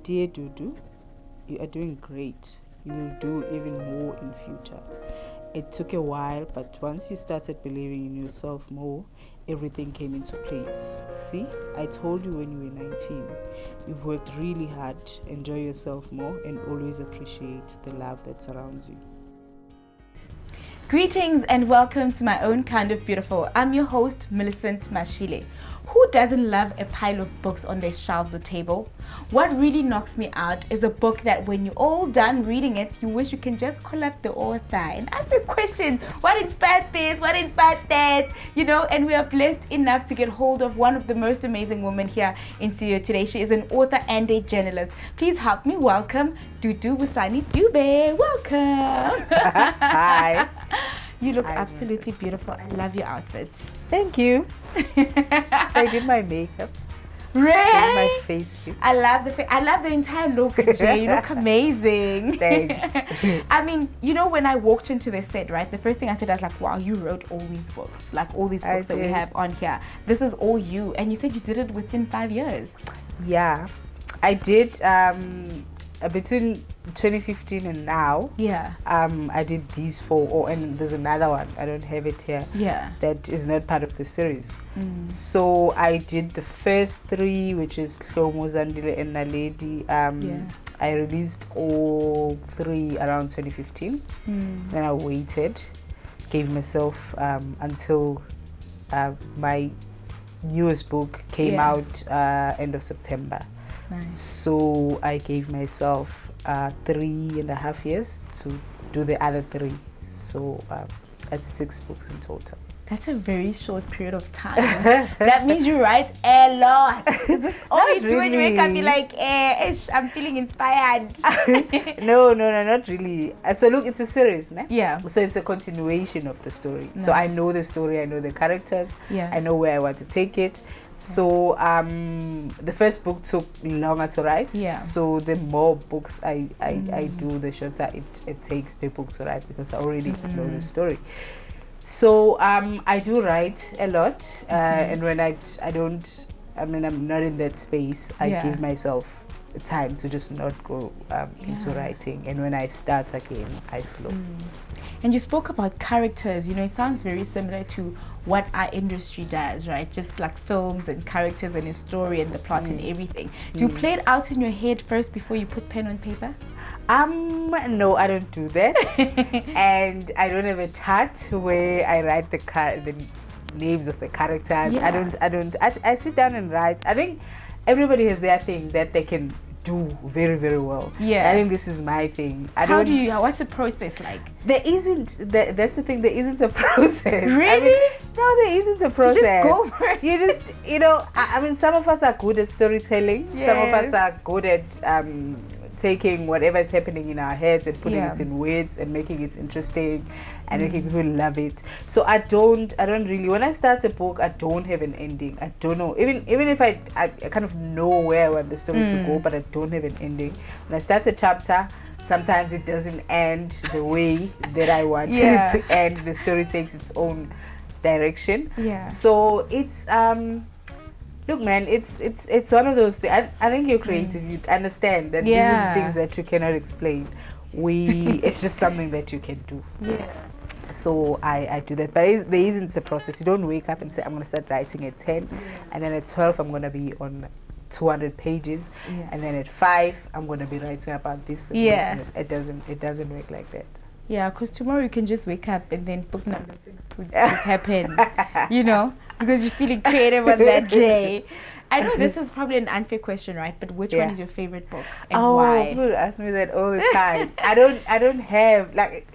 Dear Dudu, you are doing great. You will do even more in future. It took a while, but once you started believing in yourself more, everything came into place. See, I told you when you were 19. You've worked really hard. Enjoy yourself more and always appreciate the love that surrounds you. Greetings and welcome to My Own Kind of Beautiful. I'm your host, Millicent Mashile. Who doesn't love a pile of books on their shelves or table? What really knocks me out is a book that when you're all done reading it, you wish you can just call up the author and ask a question. What inspired this? What inspired that? You know, and we are blessed enough to get hold of one of the most amazing women here in studio today. She is an author and a journalist. Please help me welcome Dudu Busani-Dube. Welcome. Hi. You look absolutely beautiful. I love your outfits. Thank you. I did my makeup. Really? My face. I love the entire look, Jay. You look amazing. Thanks. I mean, you know, when I walked into the set, right, the first thing I said, I was like, wow, you wrote all these books. Like all these books that we have on here. This is all you. And you said you did it within 5 years. Yeah. I did between 2015 and now. Yeah. I did these four, and there's another one, I don't have it here. Yeah. That is not part of the series. So I did the first three, which is Hlomu Series and Naledi. I released all three around 2015. Then I waited, gave myself until my newest book came out end of September. Nice. So I gave myself 3.5 years to do the other three. So that's 6 books in total. That's a very short period of time. That means you write a lot. Is this all you do when you wake up? You're like, I'm feeling inspired. No, not really. So look, it's a series, né? Yeah. So it's a continuation of the story. Nice. So I know the story, I know the characters, I know where I want to take it. So the first book took longer to write. Yeah. So the more books I do, the shorter it takes the book to write, because I already know the story. So I do write a lot, and when I'm not in that space, I give myself time to just not go into writing, and when I start again, I flow. And you spoke about characters. You know, it sounds very similar to what our industry does, right? Just like films and characters and a story and the plot and everything. Do you play it out in your head first before you put pen on paper? No, I don't do that. And I don't have a chart where I write the names of the characters. I sit down and write. I think everybody has their thing that they can do very, very well. Yeah. I think this is my thing. What's the process like? There isn't, that's the thing, there isn't a process. Really? No, there isn't a process. You just go for it. You just, I mean, some of us are good at storytelling. Yes. Some of us are good at taking whatever is happening in our heads and putting it in words and making it interesting and making people love it. So I don't really, when I start a book, I don't have an ending. I don't know, even if I kind of know where I want the story to go, but I don't have an ending. When I start a chapter, sometimes it doesn't end the way that I want it to end. The story takes its own direction. Yeah. So it's look, man, it's one of those things. I think you're creative. You understand that these are things that you cannot explain. It's just something that you can do. Yeah. So I do that, but there isn't a process. You don't wake up and say, I'm going to start writing at 10, and then at 12 I'm going to be on 200 pages, and then at 5 I'm going to be writing about this. It doesn't work like that. Yeah, because tomorrow you can just wake up and then book number 6 would just happen, you know, because you're feeling creative on that day. I know this is probably an unfair question, right? But which one is your favorite book and why? People ask me that all the time. I don't have, like,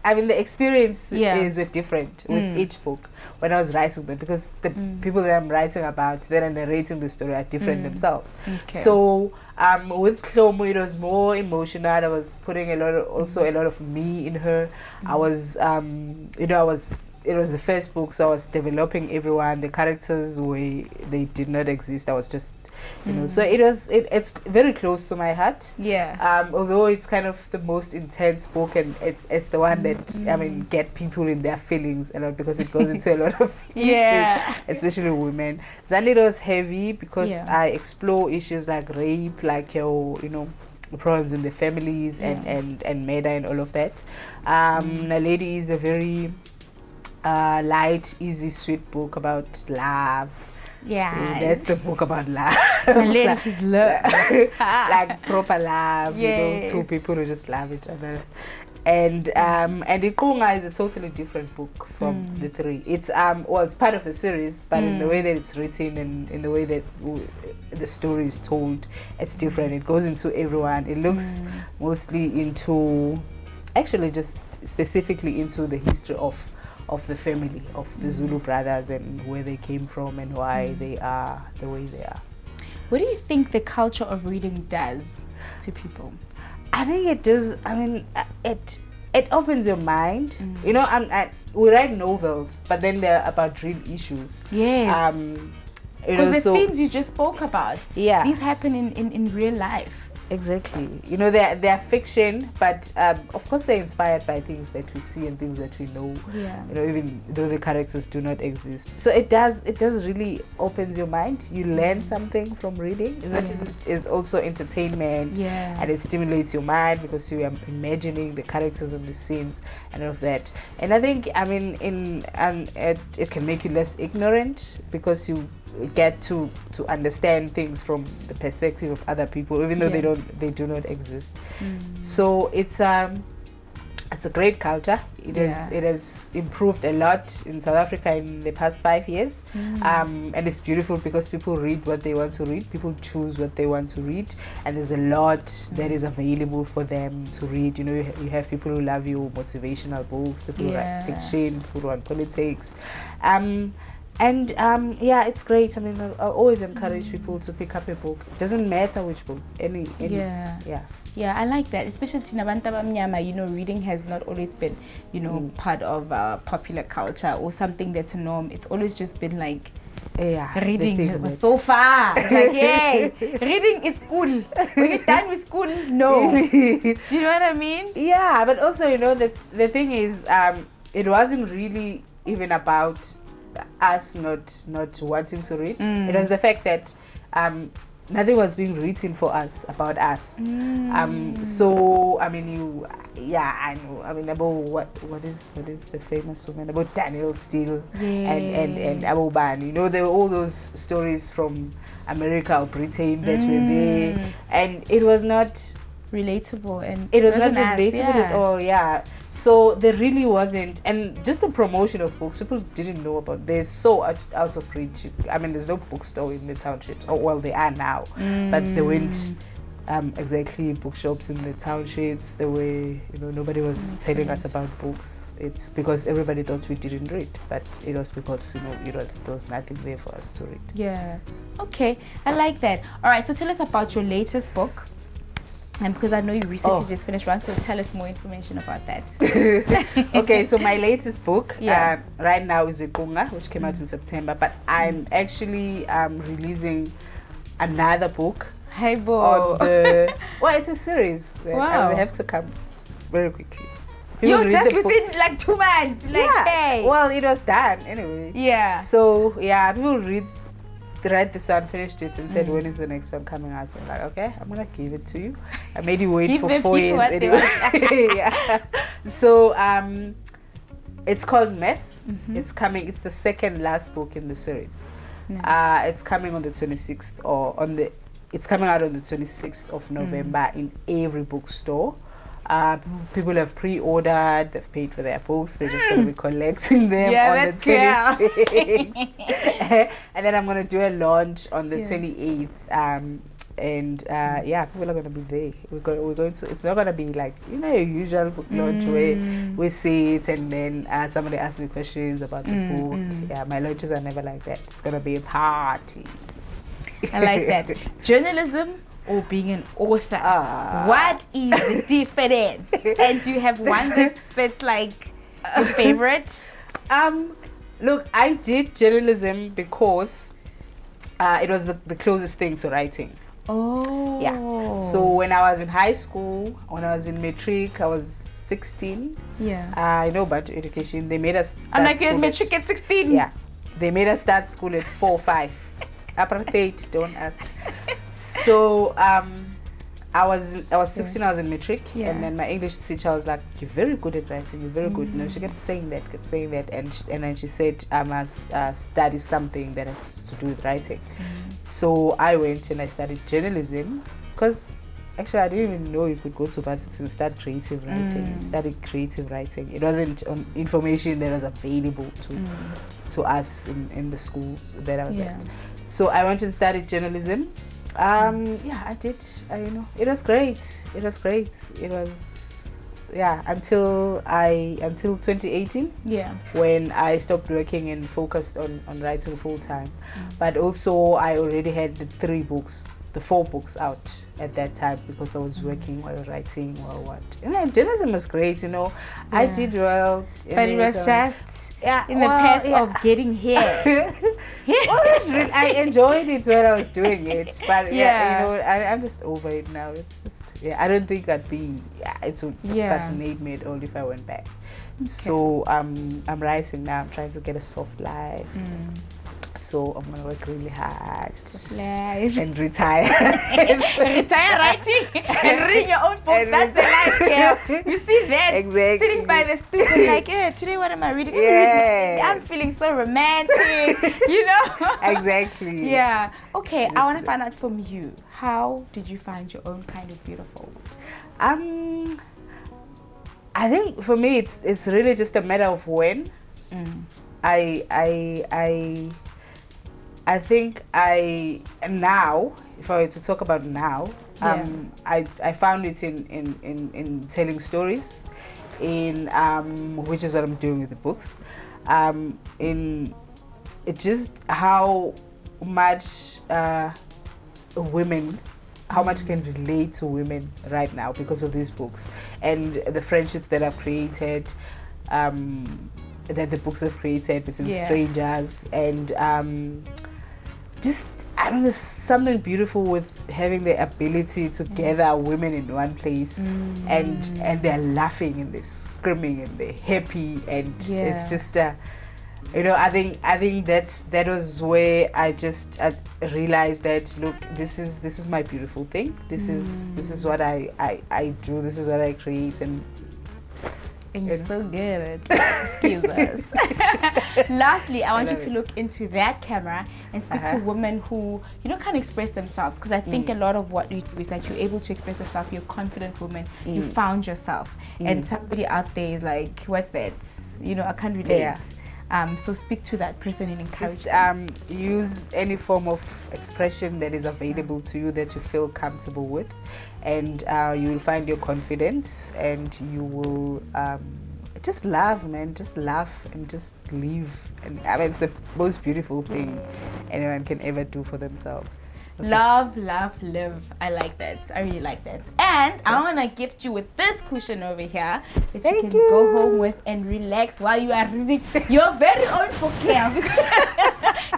I mean, the experience is different with each book when I was writing them, because the people that I'm writing about, that are narrating the story, are different themselves. Okay. So with Hlomu, it was more emotional. I was putting a lot of me in her. I was, it was the first book, so I was developing everyone. The characters they did not exist. I was just you know. So it's very close to my heart. Yeah. Although it's kind of the most intense book, and it's the one that I mean get people in their feelings a lot, because it goes into a lot of issues, especially women. Zandile was heavy because I explore issues like rape, like your, you know, problems in the families and murder and all of that. Naledi is a very light, easy, sweet book about love. Yeah, that's the book about love. Naledi, she's love. Like proper love, you know, two people who just love each other. And Ikunga is a totally different book from the three. It's well, it's part of the series, but in the way that it's written and in the way that the story is told, it's different. It goes into everyone. It looks mostly into, actually just specifically into the history of the family, of the Zulu brothers, and where they came from and why they are the way they are. What do you think the culture of reading does to people? I think it does. I mean, it opens your mind. You know, we write novels, but then they're about real issues. Yes. Because the themes you just spoke about, these happen in real life. Exactly. You know, they're fiction, but of course they're inspired by things that we see and things that we know. Yeah. You know, even though the characters do not exist. So it does really opens your mind. You learn something from reading. As much as it is also entertainment. Yeah. And it stimulates your mind because you are imagining the characters and the scenes and all of that. And I think, I mean, it can make you less ignorant because you get to understand things from the perspective of other people, even though they do not exist. So it's a great culture. It has improved a lot in South Africa in the past 5 years, and it's beautiful because people read what they want to read. People choose what they want to read, and there's a lot that is available for them to read. You know, you have people who love your motivational books, people who like fiction, people who want politics. It's great. I mean, I always encourage people to pick up a book. It doesn't matter which book. Yeah, I like that. Especially Tina Bantaba Mnyama, you know, reading has not always been, you know, part of popular culture or something that's a norm. It's always just been like, reading was so far. It's like, yay, reading is cool. When you're done with school, no. Do you know what I mean? Yeah, but also, you know, the thing is, it wasn't really even about us not wanting to read. It was the fact that nothing was being written for us about us. So I mean, I know. I mean, about what is the famous woman, about Daniel Steele and Abu Ban. You know, there were all those stories from America or Britain that were there, and it was not relatable, and it was not relatable at all. Yeah. So there really wasn't, and just the promotion of books, people didn't know about. They're so out of reach. I mean, there's no bookstore in the townships. Oh well, they are now, but there weren't exactly bookshops in the townships. There were, you know, nobody was telling us about books. It's because everybody thought we didn't read, but it was because, you know, there was nothing there for us to read. Yeah. Okay, I like that. All right, so tell us about your latest book. And because I know you recently just finished one, so tell us more information about that. Okay, so my latest book right now is Ikunga, which came out in September, but I'm actually releasing another book. Hey, boy. Well, it's a series. I will have to come very quickly. You're just within like 2 months. Like, hey. Well, it was done anyway. Yeah. So, people read this one, finished it, and said, when is the next one coming out? So I'm like, okay, I'm gonna give it to you. I made you wait for 4 years anyway. So it's called Mess. It's coming. It's the second last book in the series. Nice. It's coming on the 26th it's coming out on the 26th of November in every bookstore. People have pre-ordered, they've paid for their books, they're just going to be collecting them on the 26th. And then I'm going to do a launch on the 28th. People are going to be there. We're going to, it's not going to be like, you know, your usual book launch where we sit and then somebody asks me questions about the book. Yeah, my launches are never like that. It's going to be a party. I like that. Journalism or being an author, what is the difference? And do you have one that's like your favorite? Look, I did journalism because It was the closest thing to writing. Oh. Yeah. So when I was in high school, when I was in matric, I was 16. Yeah. I know about education. They made us. I'm like, you're in matric at 16. Yeah. They made us start school at 4 or 5. Apartheid, don't ask. So I was 16. I was in matric, and then my English teacher was like, "You're very good at writing. You're very good." You know, she kept saying that, and then she said, "I must study something that has to do with writing." So I went and I studied journalism, because actually I didn't even know you could go to varsity and start creative writing. Study creative writing. It wasn't information that was available to us in the school that I was at. So I went and studied journalism. Yeah, I did. You know, it was great. It was until 2018. Yeah. When I stopped working and focused on writing full time. But also I already had the 4 books out at that time, because I was working while writing while what. And journalism was great, you know. I did well. But it was just in the path of getting here. I enjoyed it when I was doing it, but you know, I'm just over it now. It's just I don't think it would fascinate me at all if I went back. Okay. So I'm writing now. I'm trying to get a soft life. So I'm gonna work really hard and retire. Retire writing and reading your own books. That's the life, girl. You see that? Exactly. Sitting by the stool like, today what am I reading? I'm feeling so romantic, you know? Exactly. Yeah. Okay, I want to find out from you. How did you find your own kind of beautiful? I think for me it's really just a matter of when. I think now, if I were to talk about now, I found it in telling stories, which is what I'm doing with the books, in just how much women, how much can relate to women right now because of these books, and the friendships that I've created, that the books have created between strangers, and there's something beautiful with having the ability to gather women in one place, and they're laughing and they're screaming and they're happy, and it's just you know, I think that was where I realized that, look, this is my beautiful thing. This is what I do. This is what I create, and you're so good. Excuse us. Lastly, I want you to look into that camera and speak to women who, can't express themselves. Because I think a lot of what you do is that you're able to express yourself. You're a confident woman. You found yourself. And somebody out there is like, what's that? I can't relate. So speak to that person and encourage them. Use any form of expression that is available to you that you feel comfortable with, and you will find your confidence, and you will just laugh, man. Just laugh and just live. And it's the most beautiful thing anyone can ever do for themselves. Okay. Love, laugh, live. I like that. I really like that. And I want to gift you with this cushion over here that you can go home with and relax while you are reading your very own book here.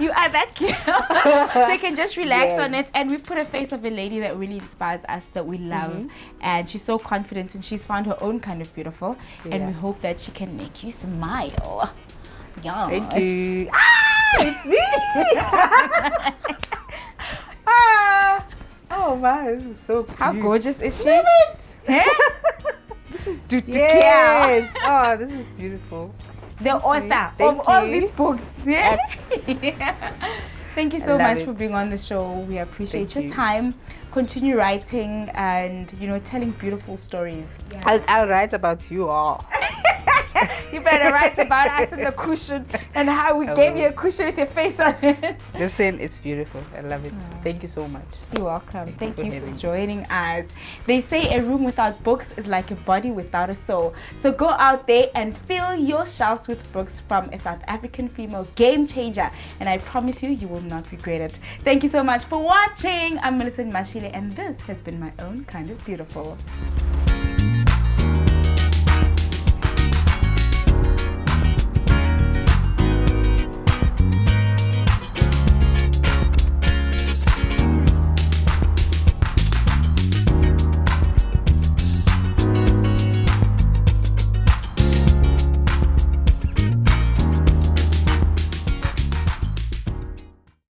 You are that girl. So you can just relax on it. And we put a face of a lady that really inspires us, that we love. And she's so confident, and she's found her own kind of beautiful. And we hope that she can make you smile. Yes. Thank you. It's me. Oh my, this is so cute. How gorgeous is she? This is Doo Doo. Yes. Oh, this is beautiful. The author of all these books. Yes. Thank you so much for being on the show. We appreciate your time. Continue writing and telling beautiful stories. I'll write about you all. You better write about us in the cushion and how we gave you a cushion with your face on it. Listen, it's beautiful. I love it. Thank you so much. You're welcome. Thank you for joining us. They say a room without books is like a body without a soul. So go out there and fill your shelves with books from a South African female game changer. And I promise you, you will not regret it. Thank you so much for watching. I'm Millicent Mashile, and this has been My Own Kind of Beautiful.